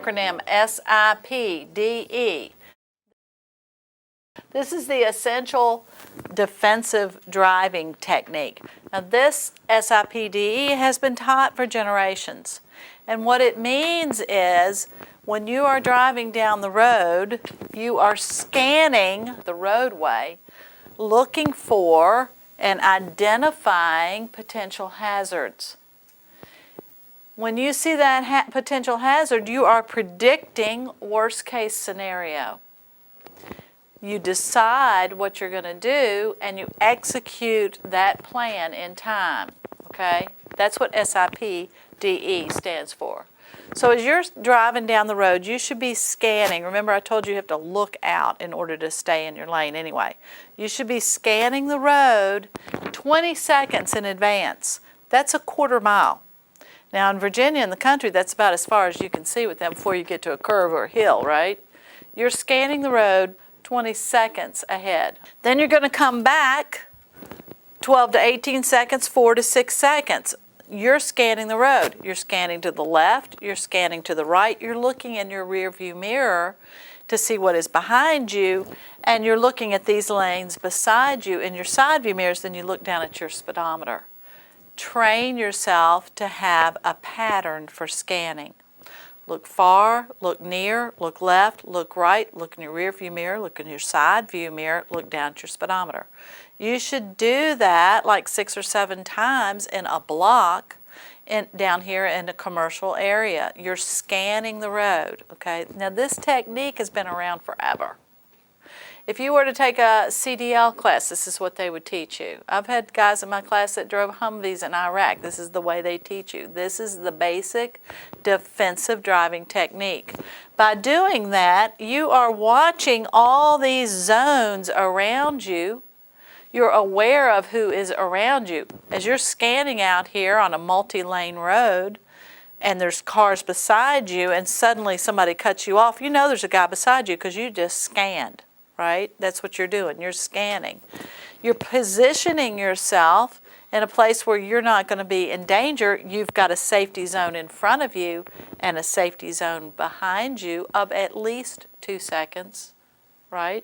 acronym SIPDE. This is the essential defensive driving technique. Now this SIPDE has been taught for generations. And what it means is when you are driving down the road, you are scanning the roadway, looking for and identifying potential hazards. When you see that potential hazard, you are predicting worst case scenario. You decide what you're going to do and you execute that plan in time, okay? That's what SIPDE stands for. So as you're driving down the road, you should be scanning. Remember I told you you have to look out in order to stay in your lane anyway. You should be scanning the road 20 seconds in advance. That's a quarter mile. Now in Virginia, in the country, that's about as far as you can see with them before you get to a curve or a hill, right? You're scanning the road 20 seconds ahead. Then you're going to come back 12 to 18 seconds, 4 to 6 seconds. You're scanning the road. You're scanning to the left, you're scanning to the right, you're looking in your rear view mirror to see what is behind you, and you're looking at these lanes beside you in your side view mirrors, then you look down at your speedometer. Train yourself to have a pattern for scanning. Look far, look near, look left, look right, look in your rear view mirror, look in your side view mirror, look down at your speedometer. You should do that like 6 or 7 times in a block down here in a commercial area. You're scanning the road, okay? Now this technique has been around forever. If you were to take a CDL class, this is what they would teach you. I've had guys in my class that drove Humvees in Iraq. This is the way they teach you. This is the basic defensive driving technique. By doing that, you are watching all these zones around you. You're aware of who is around you. As you're scanning out here on a multi-lane road, and there's cars beside you, and suddenly somebody cuts you off, you know there's a guy beside you because you just scanned. Right? That's what you're doing. You're scanning. You're positioning yourself in a place where you're not going to be in danger. You've got a safety zone in front of you and a safety zone behind you of at least 2 seconds, right?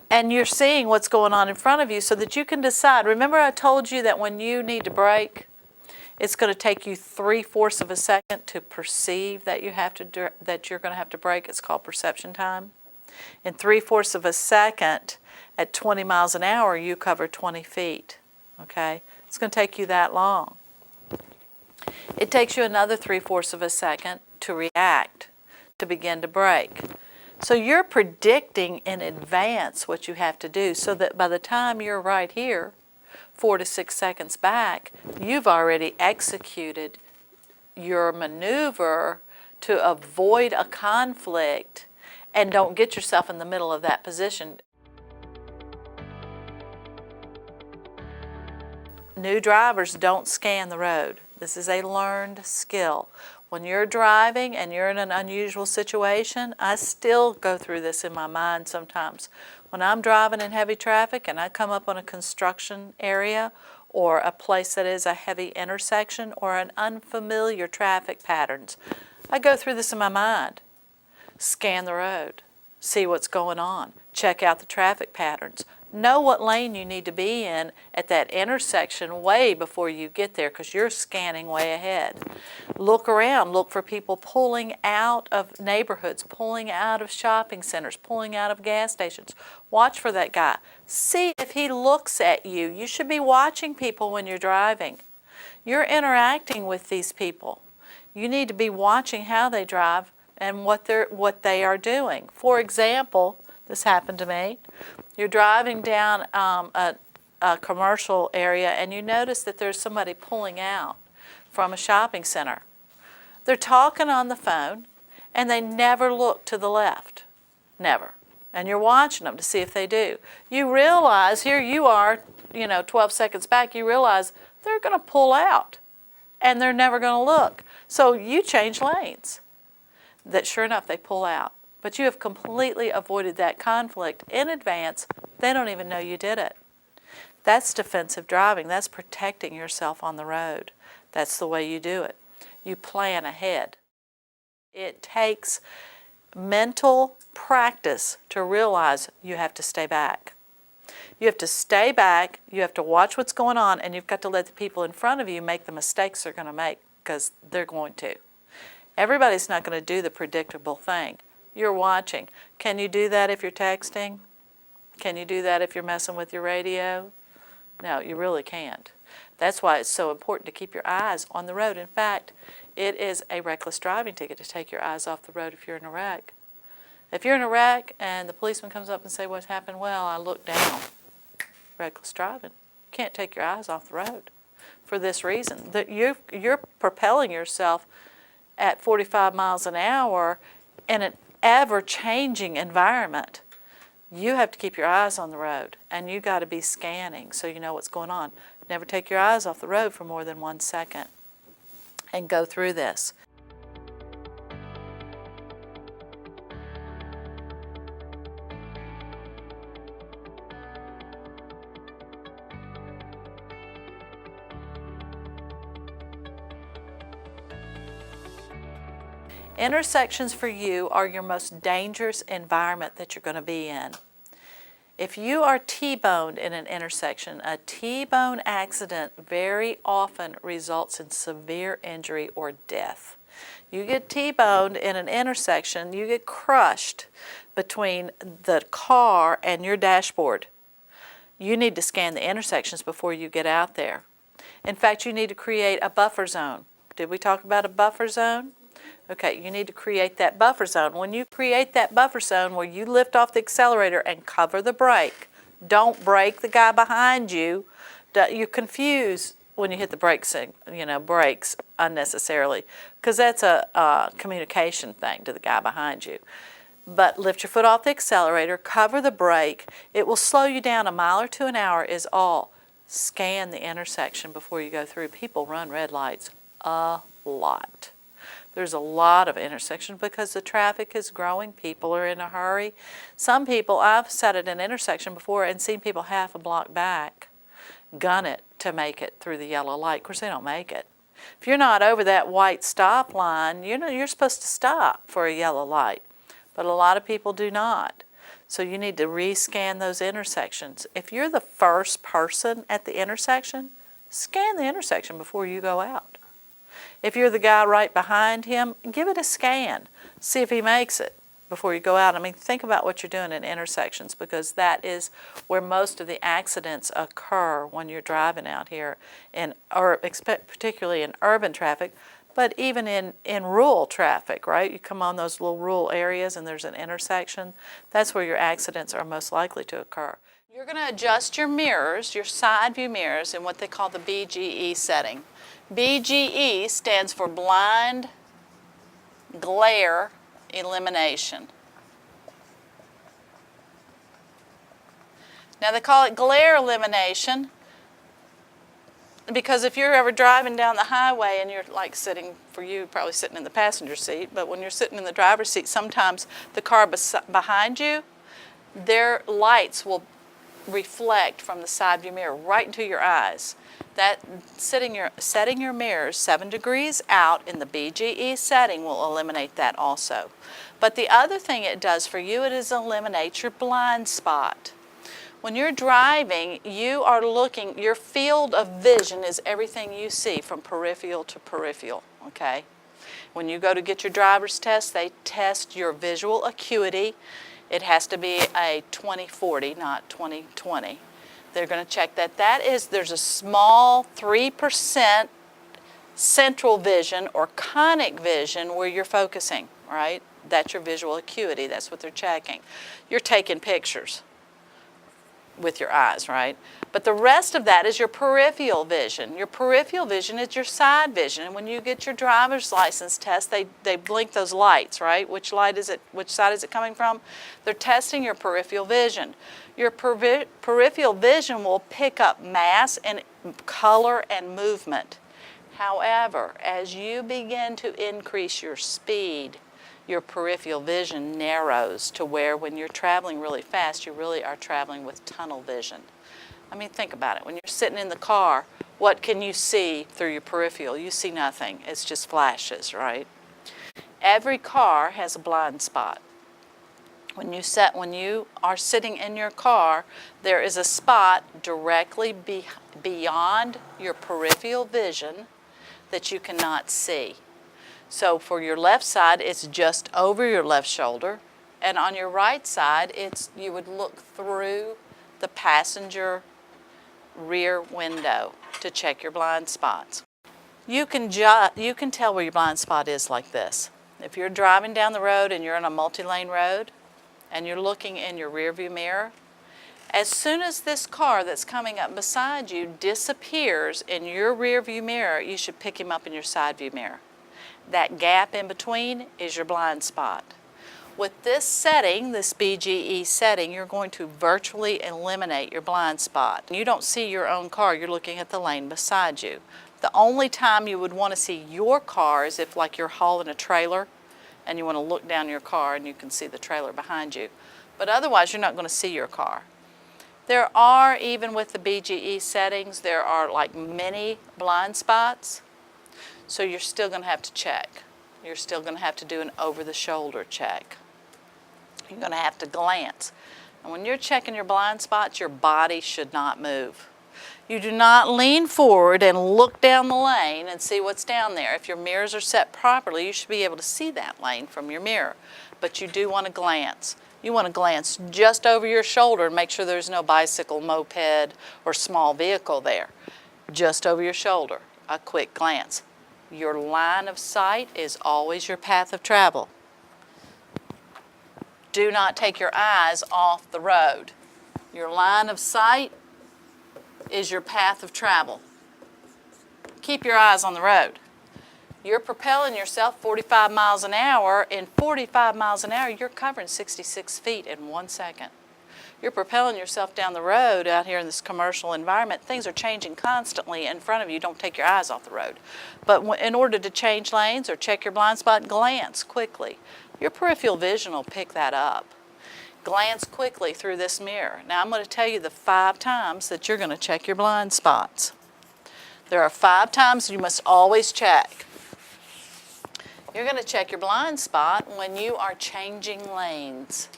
And you're seeing what's going on in front of you so that you can decide. Remember I told you that when you need to brake, it's going to take you 3/4 of a second to perceive that you're going to have to brake. It's called perception time. In 3/4 of a second, at 20 miles an hour, you cover 20 feet, okay? It's going to take you that long. It takes you another 3/4 of a second to react, to begin to brake. So you're predicting in advance what you have to do so that by the time you're right here, 4 to 6 seconds back, you've already executed your maneuver to avoid a conflict and don't get yourself in the middle of that position. New drivers don't scan the road. This is a learned skill. When you're driving and you're in an unusual situation, I still go through this in my mind sometimes. When I'm driving in heavy traffic and I come up on a construction area or a place that is a heavy intersection or an unfamiliar traffic patterns, I go through this in my mind. Scan the road, see what's going on, check out the traffic patterns, know what lane you need to be in at that intersection way before you get there because you're scanning way ahead. Look around, look for people pulling out of neighborhoods, pulling out of shopping centers, pulling out of gas stations. Watch for that guy. See if he looks at you. You should be watching people when you're driving. You're interacting with these people. You need to be watching how they drive and what they are doing. For example, this happened to me. You're driving down a commercial area and you notice that there's somebody pulling out from a shopping center. They're talking on the phone and they never look to the left. Never. And you're watching them to see if they do. You realize, here you are, 12 seconds back, you realize they're going to pull out and they're never going to look. So you change lanes. That sure enough, they pull out. But you have completely avoided that conflict in advance. They don't even know you did it. That's defensive driving. That's protecting yourself on the road. That's the way you do it. You plan ahead. It takes mental practice to realize you have to stay back. You have to stay back, you have to watch what's going on, and you've got to let the people in front of you make the mistakes they're going to make, because they're going to. Everybody's not going to do the predictable thing. You're watching. Can you do that if you're texting? Can you do that if you're messing with your radio? No, you really can't. That's why it's so important to keep your eyes on the road. In fact, it is a reckless driving ticket to take your eyes off the road if you're in a wreck. If you're in a wreck and the policeman comes up and says, "What happened?" "Well, I looked down." Reckless driving. You can't take your eyes off the road for this reason. That you're propelling yourself at 45 miles an hour in an ever-changing environment. You have to keep your eyes on the road, and you got to be scanning so you know what's going on. Never take your eyes off the road for more than 1 second and go through this. Intersections for you are your most dangerous environment that you're going to be in. If you are T-boned in an intersection, a T-bone accident very often results in severe injury or death. You get T-boned in an intersection, you get crushed between the car and your dashboard. You need to scan the intersections before you get out there. In fact, you need to create a buffer zone. Did we talk about a buffer zone? Okay, you need to create that buffer zone. When you create that buffer zone where you lift off the accelerator and cover the brake, don't brake the guy behind you. You confuse when you hit the brakes unnecessarily, because that's a communication thing to the guy behind you. But lift your foot off the accelerator, cover the brake. It will slow you down 1 mile or 2 an hour is all. Scan the intersection before you go through. People run red lights a lot. There's a lot of intersections because the traffic is growing. People are in a hurry. Some people, I've sat at an intersection before and seen people half a block back gun it to make it through the yellow light. Of course, they don't make it. If you're not over that white stop line, you're supposed to stop for a yellow light. But a lot of people do not. So you need to rescan those intersections. If you're the first person at the intersection, scan the intersection before you go out. If you're the guy right behind him, give it a scan. See if he makes it before you go out. I mean, think about what you're doing in intersections, because that is where most of the accidents occur when you're driving out here, particularly in urban traffic, but even in rural traffic, right? You come on those little rural areas and there's an intersection. That's where your accidents are most likely to occur. You're going to adjust your mirrors, your side view mirrors, in what they call the BGE setting. BGE stands for blind glare elimination. Now they call it glare elimination because if you're ever driving down the highway and you're like probably sitting in the passenger seat, but when you're sitting in the driver's seat, sometimes the car behind you, their lights will reflect from the side view mirror right into your eyes. That setting your mirrors 7 degrees out in the BGE setting will eliminate that also. But the other thing it does for you, it is eliminate your blind spot. When you're driving, you are looking, your field of vision is everything you see from peripheral to peripheral, okay? When you go to get your driver's test, they test your visual acuity. It has to be a 20/40, not 20/20. They're going to check that. There's a small 3% central vision or conic vision where you're focusing, right? That's your visual acuity. That's what they're checking. You're taking pictures with your eyes, right? But the rest of that is your peripheral vision. Your peripheral vision is your side vision. And when you get your driver's license test, they blink those lights, right? Which light is it? Which side is it coming from? They're testing your peripheral vision. Your peripheral vision will pick up mass and color and movement. However, as you begin to increase your speed, your peripheral vision narrows to where when you're traveling really fast, you really are traveling with tunnel vision. I mean, think about it. When you're sitting in the car, what can you see through your peripheral? You see nothing. It's just flashes, right? Every car has a blind spot. When you are sitting in your car, there is a spot directly beyond your peripheral vision that you cannot see. So for your left side, it's just over your left shoulder, and on your right side, you would look through the passenger rear window to check your blind spots. You can tell where your blind spot is like this. If you're driving down the road and you're on a multi-lane road and you're looking in your rear view mirror, as soon as this car that's coming up beside you disappears in your rear view mirror, you should pick him up in your side view mirror. That gap in between is your blind spot. With this setting, this BGE setting, you're going to virtually eliminate your blind spot. You don't see your own car, you're looking at the lane beside you. The only time you would want to see your car is if like you're hauling a trailer and you want to look down your car and you can see the trailer behind you. But otherwise, you're not going to see your car. There are, even with the BGE settings, there are like mini blind spots. So you're still going to have to check. You're still going to have to do an over-the-shoulder check. You're going to have to glance. And when you're checking your blind spots, your body should not move. You do not lean forward and look down the lane and see what's down there. If your mirrors are set properly, you should be able to see that lane from your mirror. But you do want to glance. You want to glance just over your shoulder and make sure there's no bicycle, moped, or small vehicle there. Just over your shoulder, a quick glance. Your line of sight is always your path of travel. Do not take your eyes off the road. Your line of sight is your path of travel. Keep your eyes on the road. You're propelling yourself 45 miles an hour. In 45 miles an hour, you're covering 66 feet in 1 second. You're propelling yourself down the road out here in this commercial environment. Things are changing constantly in front of you. Don't take your eyes off the road. But in order to change lanes or check your blind spot, glance quickly. Your peripheral vision will pick that up. Glance quickly through this mirror. Now I'm going to tell you the 5 times that you're going to check your blind spots. There are 5 times you must always check. You're going to check your blind spot when you are changing lanes.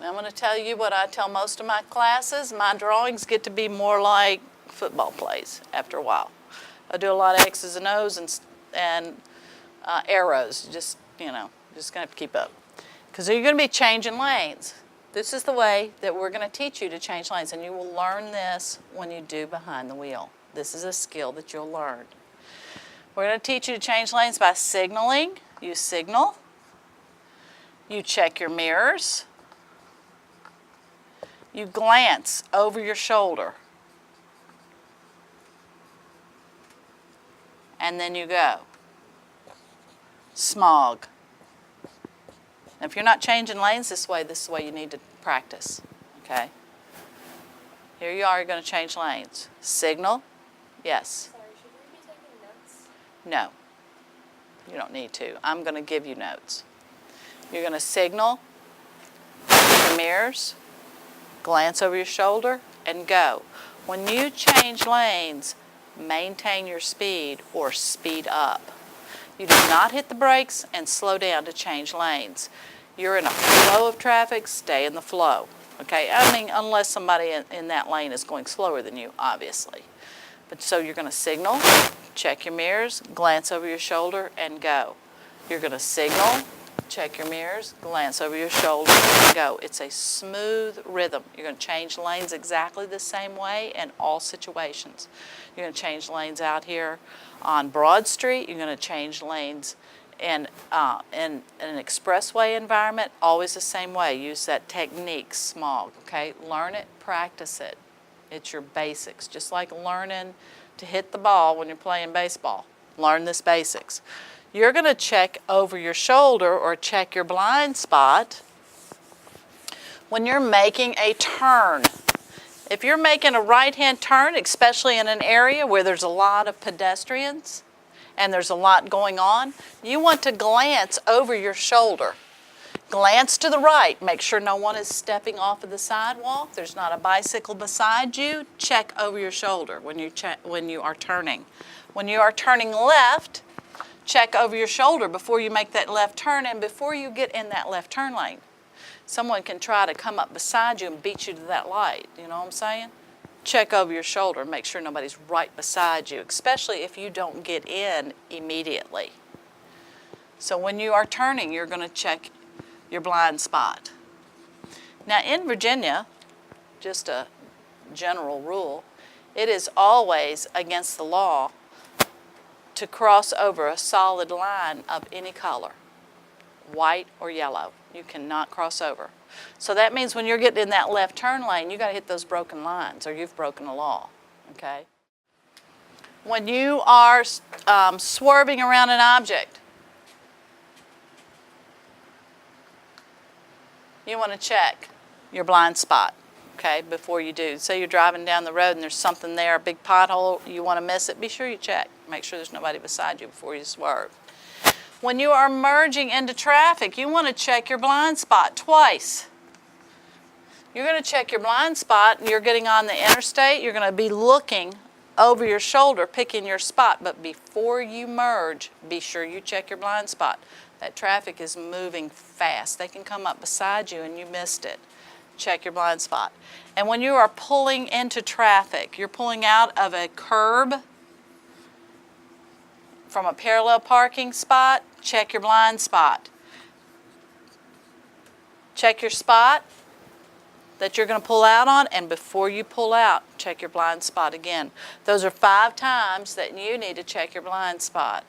I'm going to tell you what I tell most of my classes. My drawings get to be more like football plays after a while. I do a lot of X's and O's and arrows. Just going to have to keep up. Because you're going to be changing lanes. This is the way that we're going to teach you to change lanes. And you will learn this when you do behind the wheel. This is a skill that you'll learn. We're going to teach you to change lanes by signaling. You signal. You check your mirrors. You glance over your shoulder. And then you go. Smog. Now, if you're not changing lanes this is the way you need to practice. Okay? Here you are, you're going to change lanes. Signal. Yes. Sorry, should we be taking notes? No. You don't need to. I'm going to give you notes. You're going to signal, your mirrors, glance over your shoulder, and go. When you change lanes, maintain your speed or speed up. You do not hit the brakes and slow down to change lanes. You're in a flow of traffic, stay in the flow. Okay, I mean, unless somebody in that lane is going slower than you, obviously. But so you're going to signal, check your mirrors, glance over your shoulder, and go. You're going to signal, check your mirrors, glance over your shoulder, and go. It's a smooth rhythm. You're going to change lanes exactly the same way in all situations. You're going to change lanes out here on Broad Street. You're going to change lanes in an expressway environment, always the same way. Use that technique, smog, okay? Learn it, practice it. It's your basics, just like learning to hit the ball when you're playing baseball. Learn this basics. You're going to check over your shoulder or check your blind spot when you're making a turn. If you're making a right-hand turn, especially in an area where there's a lot of pedestrians and there's a lot going on, you want to glance over your shoulder. Glance to the right. Make sure no one is stepping off of the sidewalk. There's not a bicycle beside you. Check over your shoulder when you are turning. When you are turning left, check over your shoulder before you make that left turn and before you get in that left turn lane. Someone can try to come up beside you and beat you to that light. You know what I'm saying? Check over your shoulder. Make sure nobody's right beside you, especially if you don't get in immediately. So when you are turning, you're going to check your blind spot. Now in Virginia, just a general rule, it is always against the law to cross over a solid line of any color, white or yellow. You cannot cross over. So that means when you're getting in that left turn lane, you got to hit those broken lines or you've broken the law, okay? When you are swerving around an object, you want to check your blind spot, okay, before you do. Say you're driving down the road and there's something there, a big pothole, you want to miss it, be sure you check. Make sure there's nobody beside you before you swerve. When you are merging into traffic, you want to check your blind spot twice. You're going to check your blind spot and you're getting on the interstate, you're going to be looking over your shoulder, picking your spot, but before you merge, be sure you check your blind spot. That traffic is moving fast. They can come up beside you and you missed it. Check your blind spot. And when you are pulling into traffic, you're pulling out of a curb from a parallel parking spot, check your blind spot. Check your spot that you're going to pull out on, and before you pull out, check your blind spot again. Those are 5 times that you need to check your blind spot.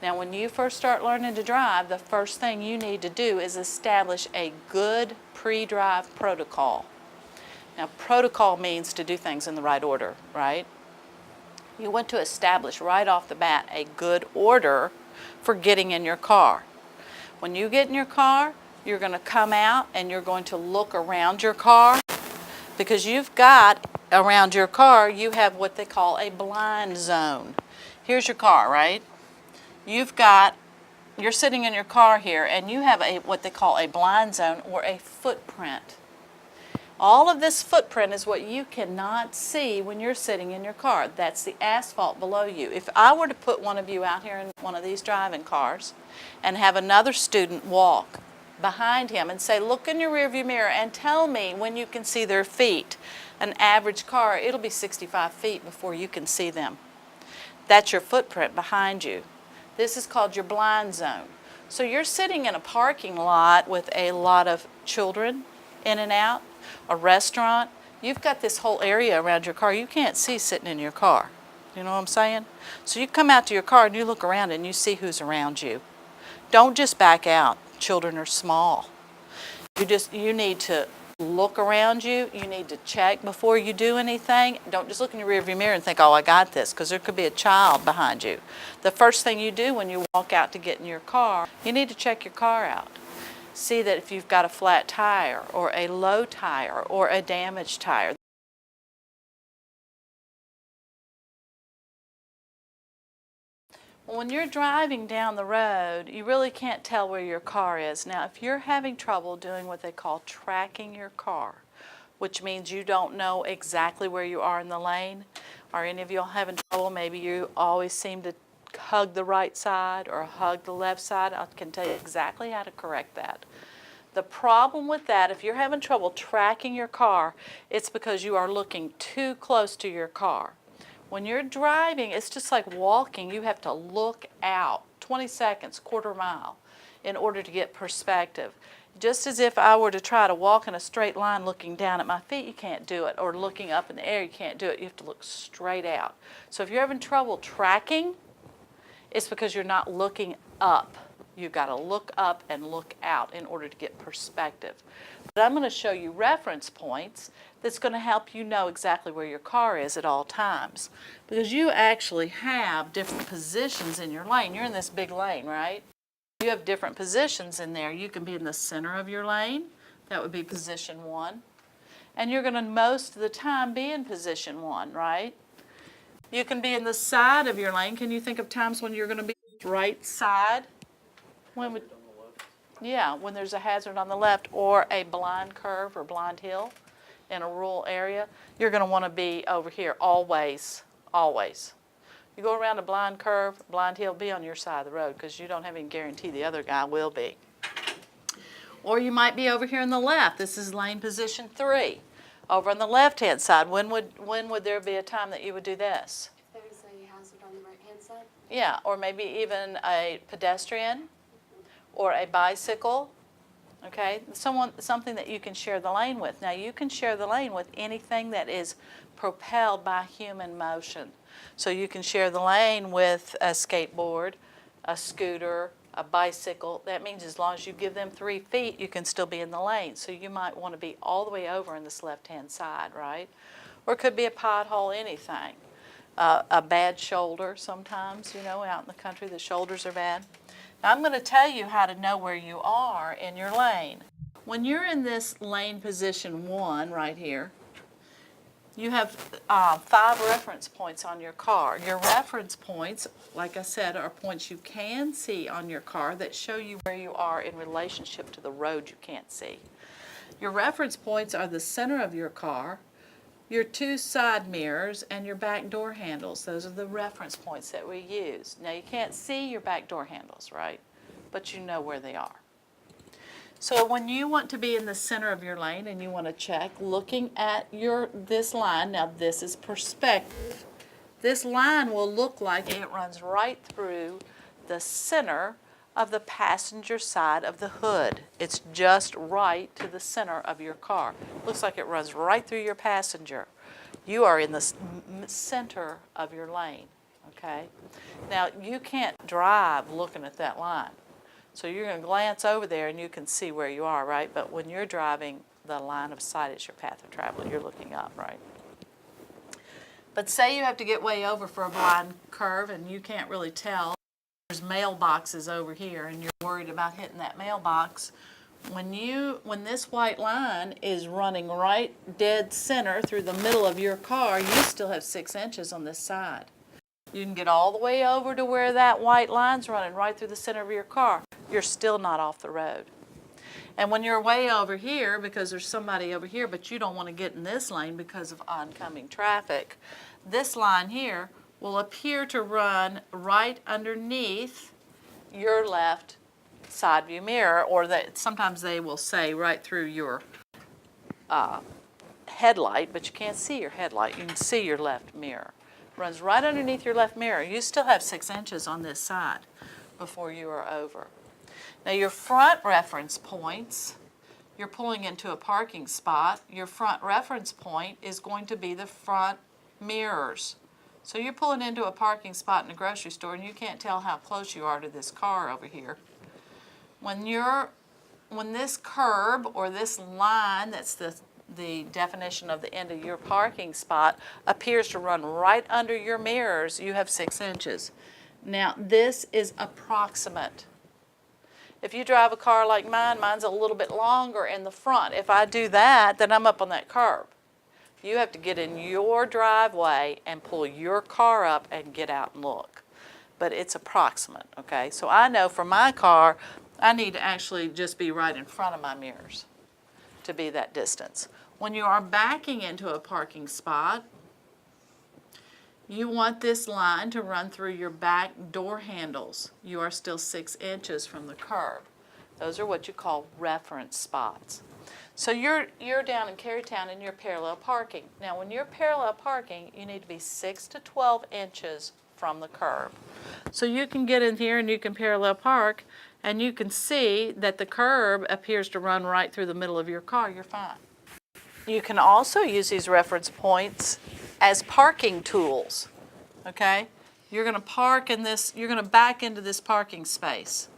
Now, when you first start learning to drive, the first thing you need to do is establish a good pre-drive protocol. Now, protocol means to do things in the right order, right? You want to establish right off the bat a good order for getting in your car. When you get in your car, you're going to come out and you're going to look around your car, because you've got around your car, you have what they call a blind zone. Here's your car, right? You're sitting in your car here and you have what they call a blind zone or a footprint. All of this footprint is what you cannot see when you're sitting in your car. That's the asphalt below you. If I were to put one of you out here in one of these driving cars and have another student walk behind him and say, look in your rearview mirror and tell me when you can see their feet. An average car, it'll be 65 feet before you can see them. That's your footprint behind you. This is called your blind zone. So you're sitting in a parking lot with a lot of children in and out, a restaurant. You've got this whole area around your car you can't see sitting in your car. You know what I'm saying? So you come out to your car and you look around and you see who's around you. Don't just back out. Children are small. You need to look around you. You need to check before you do anything. Don't just look in your rearview mirror and think, oh, I got this, because there could be a child behind you. The first thing you do when you walk out to get in your car, you need to check your car out. See that if you've got a flat tire or a low tire or a damaged tire. When you're driving down the road, you really can't tell where your car is. Now, if you're having trouble doing what they call tracking your car, which means you don't know exactly where you are in the lane, or any of you having trouble, maybe you always seem to hug the right side or hug the left side, I can tell you exactly how to correct that. The problem with that, if you're having trouble tracking your car, it's because you are looking too close to your car. When you're driving, it's just like walking. You have to look out 20 seconds, quarter mile, in order to get perspective. Just as if I were to try to walk in a straight line looking down at my feet, you can't do it. Or looking up in the air, you can't do it. You have to look straight out. So if you're having trouble tracking, it's because you're not looking up. You've got to look up and look out in order to get perspective. But I'm going to show you reference points that's going to help you know exactly where your car is at all times. Because you actually have different positions in your lane. You're in this big lane, right? You have different positions in there. You can be in the center of your lane. That would be position 1. And you're going to most of the time be in position 1, right? You can be in the side of your lane. Can you think of times when you're going to be right side? When would, yeah, when there's a hazard on the left or a blind curve or blind hill in a rural area, you're going to want to be over here always, always. You go around a blind curve, blind hill, be on your side of the road because you don't have any guarantee the other guy will be. Or you might be over here on the left. This is lane position 3. Over on the left-hand side, when would there be a time that you would do this? If there's a hazard on the right-hand side. Yeah, or maybe even a pedestrian or a bicycle, okay? Something that you can share the lane with. Now, you can share the lane with anything that is propelled by human motion. So you can share the lane with a skateboard, a scooter, a bicycle. That means as long as you give them 3 feet, you can still be in the lane. So you might want to be all the way over in this left-hand side, right? Or it could be a pothole, anything. A bad shoulder sometimes, you know, out in the country, the shoulders are bad. Now I'm going to tell you how to know where you are in your lane. When you're in this lane position 1 right here, you have 5 reference points on your car. Your reference points, like I said, are points you can see on your car that show you where you are in relationship to the road you can't see. Your reference points are the center of your car, your 2 side mirrors, and your back door handles. Those are the reference points that we use. Now you can't see your back door handles, right? But you know where they are. So when you want to be in the center of your lane and you want to check, looking at this line, now this is perspective. This line will look like it runs right through the center of the passenger side of the hood. It's just right to the center of your car. Looks like it runs right through your passenger. You are in the center of your lane, okay? Now you can't drive looking at that line. So you're going to glance over there and you can see where you are, right? But when you're driving, the line of sight is your path of travel. You're looking up, right? But say you have to get way over for a blind curve and you can't really tell. There's mailboxes over here and you're worried about hitting that mailbox. When this white line is running right dead center through the middle of your car, you still have 6 inches on this side. You can get all the way over to where that white line's running right through the center of your car. You're still not off the road. And when you're way over here, because there's somebody over here, but you don't want to get in this lane because of oncoming traffic, this line here will appear to run right underneath your left side view mirror, or that sometimes they will say right through your headlight, but you can't see your headlight. You can see your left mirror. Runs right underneath your left mirror. You still have 6 inches on this side before you are over. Now your front reference points, you're pulling into a parking spot. Your front reference point is going to be the front mirrors. So you're pulling into a parking spot in a grocery store and you can't tell how close you are to this car over here. When this curb or this line, that's the definition of the end of your parking spot, appears to run right under your mirrors, you have 6 inches. Now this is approximate. If you drive a car like mine, mine's a little bit longer in the front. If I do that, then I'm up on that curb. You have to get in your driveway and pull your car up and get out and look. But it's approximate, okay? So I know for my car, I need to actually just be right in front of my mirrors to be that distance. When you are backing into a parking spot, you want this line to run through your back door handles. You are still 6 inches from the curb. Those are what you call reference spots. So you're down in Carytown and you're parallel parking. Now when you're parallel parking, you need to be 6 to 12 inches from the curb. So you can get in here and you can parallel park and you can see that the curb appears to run right through the middle of your car. You're fine. You can also use these reference points as parking tools, okay? You're going to park in this, you're going to back into this parking space.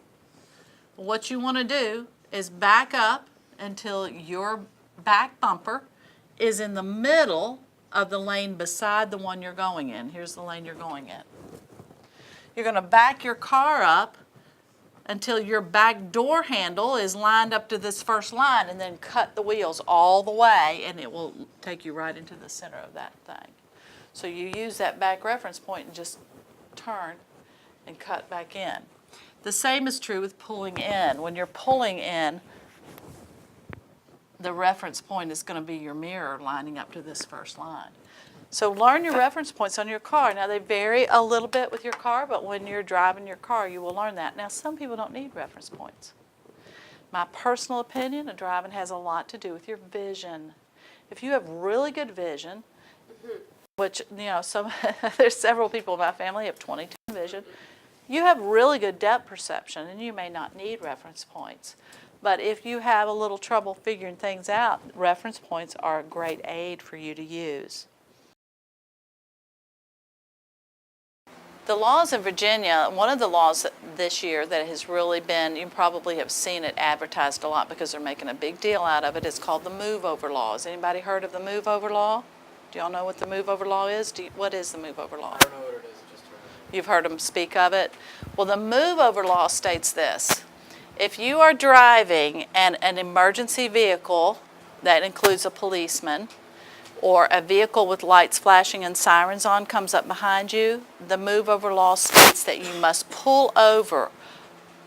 What you want to do is back up until your back bumper is in the middle of the lane beside the one you're going in. Here's the lane you're going in. You're going to back your car up until your back door handle is lined up to this first line, and then cut the wheels all the way, and it will take you right into the center of that thing. So you use that back reference point and just turn and cut back in. The same is true with pulling in. When you're pulling in, the reference point is going to be your mirror lining up to this first line. So learn your reference points on your car. Now they vary a little bit with your car, but when you're driving your car, you will learn that. Now some people don't need reference points. My personal opinion, driving has a lot to do with your vision. If you have really good vision, which, you know, there's several people in my family who have 22 vision, you have really good depth perception and you may not need reference points. But if you have a little trouble figuring things out, reference points are a great aid for you to use. The laws in Virginia, one of the laws this year that has really been, you probably have seen it advertised a lot because they're making a big deal out of it, is called the Move Over Law. Has anybody heard of the Move Over Law? Do y'all know what the Move Over Law is? What is the Move Over Law? I don't know what it is, just heard it. You've heard them speak of it? Well, the Move Over Law states this. If you are driving an emergency vehicle, that includes a policeman, or a vehicle with lights flashing and sirens on comes up behind you, the Move Over Law states that you must pull over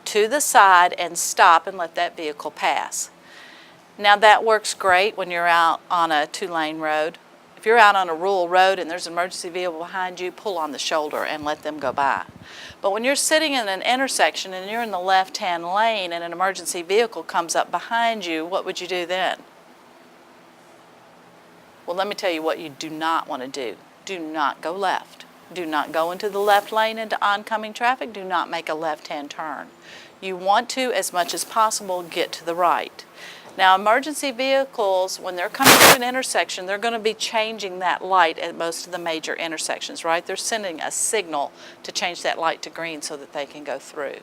to the side and stop and let that vehicle pass. Now that works great when you're out on a 2-lane road. If you're out on a rural road and there's an emergency vehicle behind you, pull on the shoulder and let them go by. But when you're sitting in an intersection and you're in the left-hand lane and an emergency vehicle comes up behind you, what would you do then? Well, let me tell you what you do not want to do. Do not go left. Do not go into the left lane into oncoming traffic. Do not make a left-hand turn. You want to, as much as possible, get to the right. Now, emergency vehicles, when they're coming to an intersection, they're going to be changing that light at most of the major intersections, right? They're sending a signal to change that light to green so that they can go through.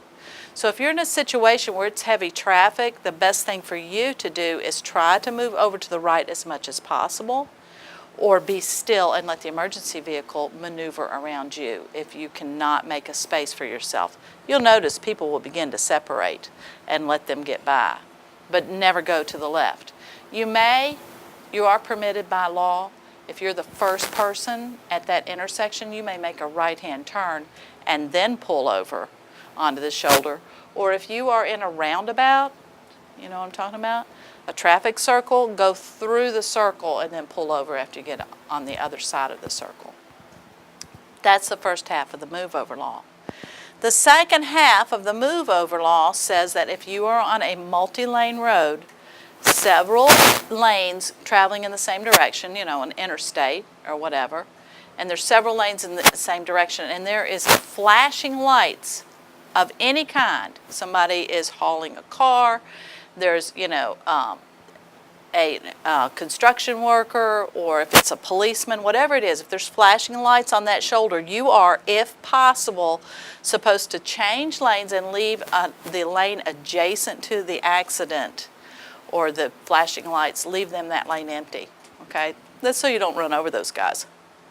So if you're in a situation where it's heavy traffic, the best thing for you to do is try to move over to the right as much as possible, or be still and let the emergency vehicle maneuver around you if you cannot make a space for yourself. You'll notice people will begin to separate and let them get by, but never go to the left. You are permitted by law, if you're the first person at that intersection, you may make a right-hand turn and then pull over onto the shoulder. Or if you are in a roundabout, you know what I'm talking about? A traffic circle, go through the circle and then pull over after you get on the other side of the circle. That's the first half of the Move Over Law. The second half of the Move Over Law says that if you are on a multi-lane road, several lanes traveling in the same direction, you know, an interstate or whatever, and there's several lanes in the same direction, and there is flashing lights of any kind. Somebody is hauling a car, there's, you know, a construction worker, or if it's a policeman, whatever it is, if there's flashing lights on that shoulder, you are, if possible, supposed to change lanes and leave the lane adjacent to the accident or the flashing lights, leave them that lane empty, okay? That's so you don't run over those guys.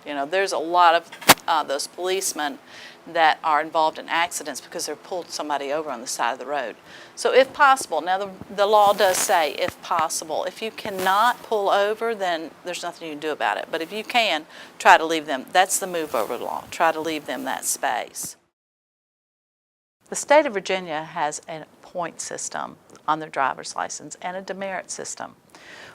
You know, there's a lot of those policemen that are involved in accidents because they've pulled somebody over on the side of the road. So if possible, now the law does say if possible. If you cannot pull over, then there's nothing you can do about it. But if you can, try to leave them. That's the Move Over Law. Try to leave them that space. The state of Virginia has a point system on their driver's license and a demerit system.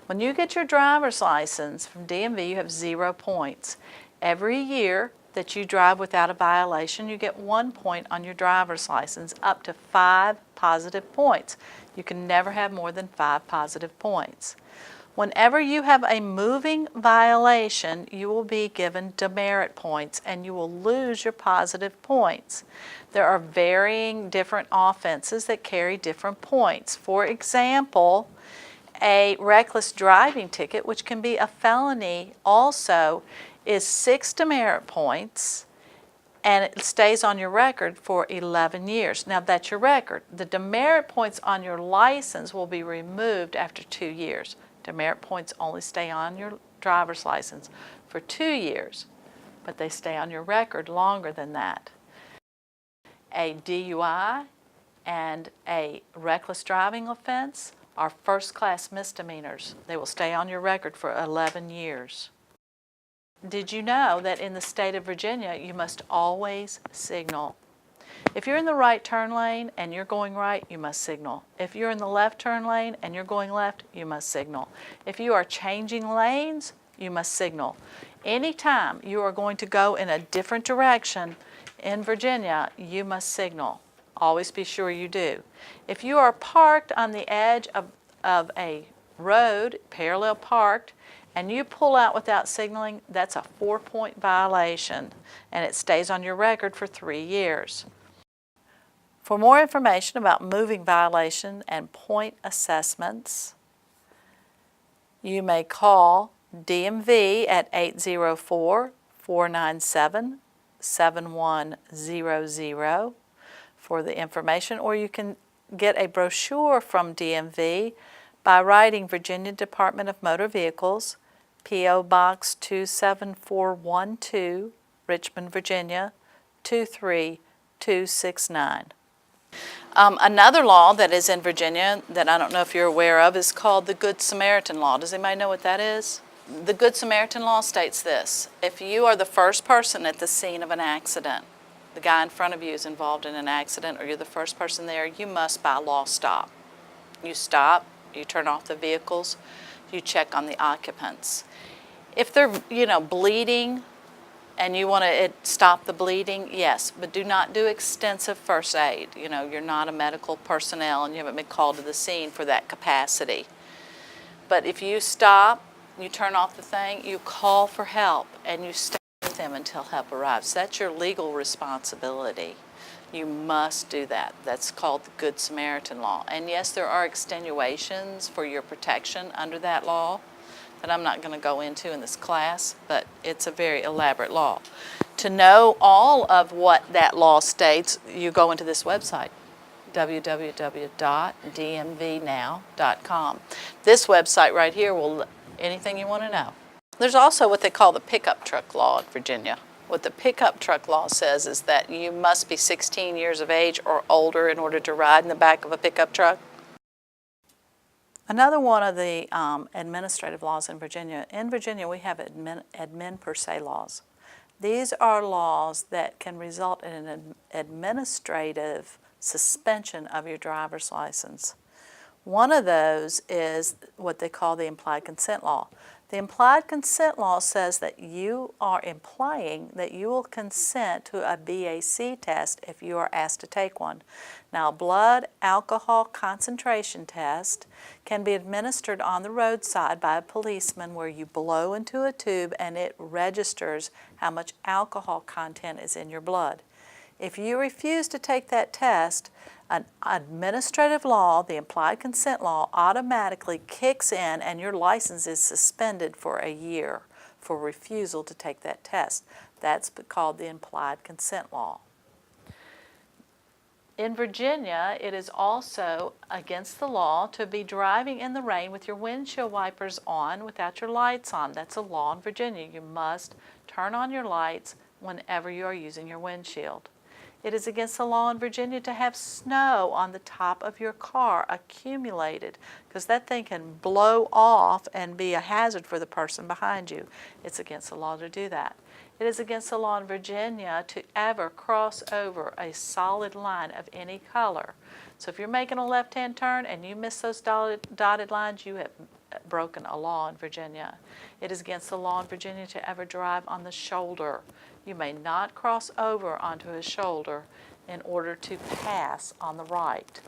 When you get your driver's license from DMV, you have 0 points. Every year that you drive without a violation, you get 1 point on your driver's license, up to 5 positive points. You can never have more than 5 positive points. Whenever you have a moving violation, you will be given demerit points and you will lose your positive points. There are varying different offenses that carry different points. For example, a reckless driving ticket, which can be a felony also, is 6 demerit points, and it stays on your record for 11 years. Now that's your record. The demerit points on your license will be removed after 2 years. Demerit points only stay on your driver's license for 2 years, but they stay on your record longer than that. A DUI and a reckless driving offense are first-class misdemeanors. They will stay on your record for 11 years. Did you know that in the state of Virginia, you must always signal? If you're in the right turn lane and you're going right, you must signal. If you're in the left turn lane and you're going left, you must signal. If you are changing lanes, you must signal. Anytime you are going to go in a different direction in Virginia, you must signal. Always be sure you do. If you are parked on the edge of a road, parallel parked, and you pull out without signaling, that's a 4-point violation, and it stays on your record for 3 years. For more information about moving violation and point assessments, you may call DMV at 804-497-7100 for the information, or you can get a brochure from DMV by writing Virginia Department of Motor Vehicles, P.O. Box 27412, Richmond, Virginia 23269. Another law that is in Virginia that I don't know if you're aware of is called the Good Samaritan Law. Does anybody know what that is? The Good Samaritan Law states this: if you are the first person at the scene of an accident, the guy in front of you is involved in an accident, or you're the first person there, you must by law stop. You stop, you turn off the vehicles, you check on the occupants. If they're, bleeding and you want to stop the bleeding, yes, but do not do extensive first aid. You're not a medical personnel and you haven't been called to the scene for that capacity. But if you stop, you turn off the thing, you call for help and you stay with them until help arrives. That's your legal responsibility. You must do that. That's called the Good Samaritan Law. And yes, there are extenuations for your protection under that law that I'm not going to go into in this class, but it's a very elaborate law. To know all of what that law states, you go into this website, www.dmvnow.com. This website right here will anything you want to know. There's also what they call the pickup truck law in Virginia. What the pickup truck law says is that you must be 16 years of age or older in order to ride in the back of a pickup truck. Another one of the administrative laws in Virginia we have admin per se laws. These are laws that can result in an administrative suspension of your driver's license. One of those is what they call the implied consent law. The implied consent law says that you are implying that you will consent to a BAC test if you are asked to take one. Now, a blood alcohol concentration test can be administered on the roadside by a policeman where you blow into a tube and it registers how much alcohol content is in your blood. If you refuse to take that test, an administrative law, the implied consent law, automatically kicks in and your license is suspended for a year for refusal to take that test. That's called the implied consent law. In Virginia, it is also against the law to be driving in the rain with your windshield wipers on without your lights on. That's a law in Virginia. You must turn on your lights whenever you are using your windshield. It is against the law in Virginia to have snow on the top of your car accumulated, because that thing can blow off and be a hazard for the person behind you. It's against the law to do that. It is against the law in Virginia to ever cross over a solid line of any color. So if you're making a left-hand turn and you miss those dotted lines, you have broken a law in Virginia. It is against the law in Virginia to ever drive on the shoulder. You may not cross over onto a shoulder in order to pass on the right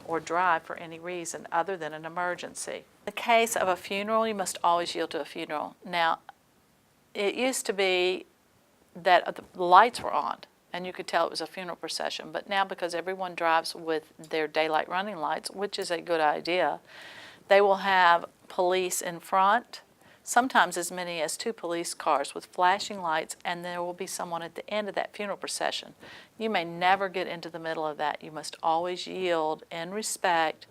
or drive for any reason other than an emergency. In the case of a funeral, you must always yield to a funeral. Now, it used to be that the lights were on and you could tell it was a funeral procession, but now because everyone drives with their daylight running lights, which is a good idea, they will have police in front, sometimes as many as 2 police cars with flashing lights, and there will be someone at the end of that funeral procession. You may never get into the middle of that. You must always yield in respect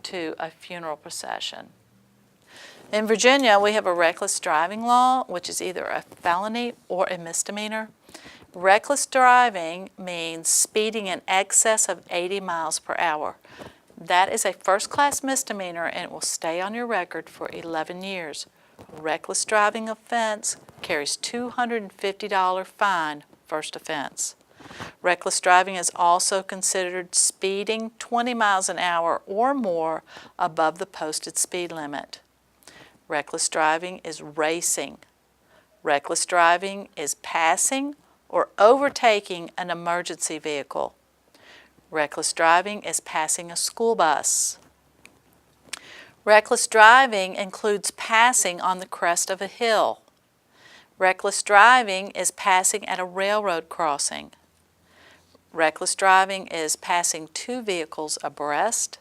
to a funeral procession. In Virginia, we have a reckless driving law, which is either a felony or a misdemeanor. Reckless driving means speeding in excess of 80 miles per hour. That is a first-class misdemeanor and it will stay on your record for 11 years. A reckless driving offense carries $250 fine, first offense. Reckless driving is also considered speeding 20 miles an hour or more above the posted speed limit. Reckless driving is racing. Reckless driving is passing or overtaking an emergency vehicle. Reckless driving is passing a school bus. Reckless driving includes passing on the crest of a hill. Reckless driving is passing at a railroad crossing. Reckless driving is passing two vehicles abreast.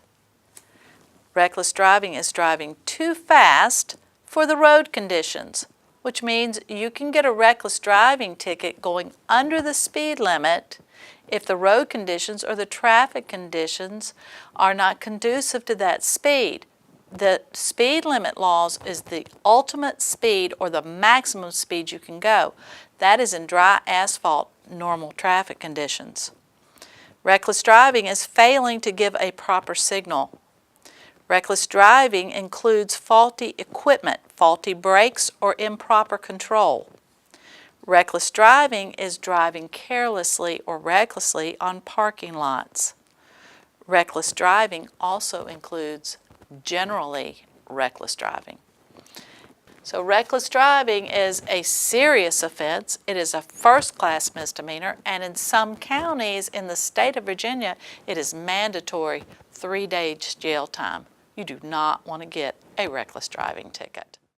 Reckless driving is driving too fast for the road conditions, which means you can get a reckless driving ticket going under the speed limit if the road conditions or the traffic conditions are not conducive to that speed. The speed limit laws is the ultimate speed or the maximum speed you can go. That is in dry asphalt, normal traffic conditions. Reckless driving is failing to give a proper signal. Reckless driving includes faulty equipment, faulty brakes, or improper control. Reckless driving is driving carelessly or recklessly on parking lots. Reckless driving also includes generally reckless driving. So reckless driving is a serious offense. It is a first-class misdemeanor, and in some counties in the state of Virginia, it is mandatory 3 days jail time. You do not want to get a reckless driving ticket.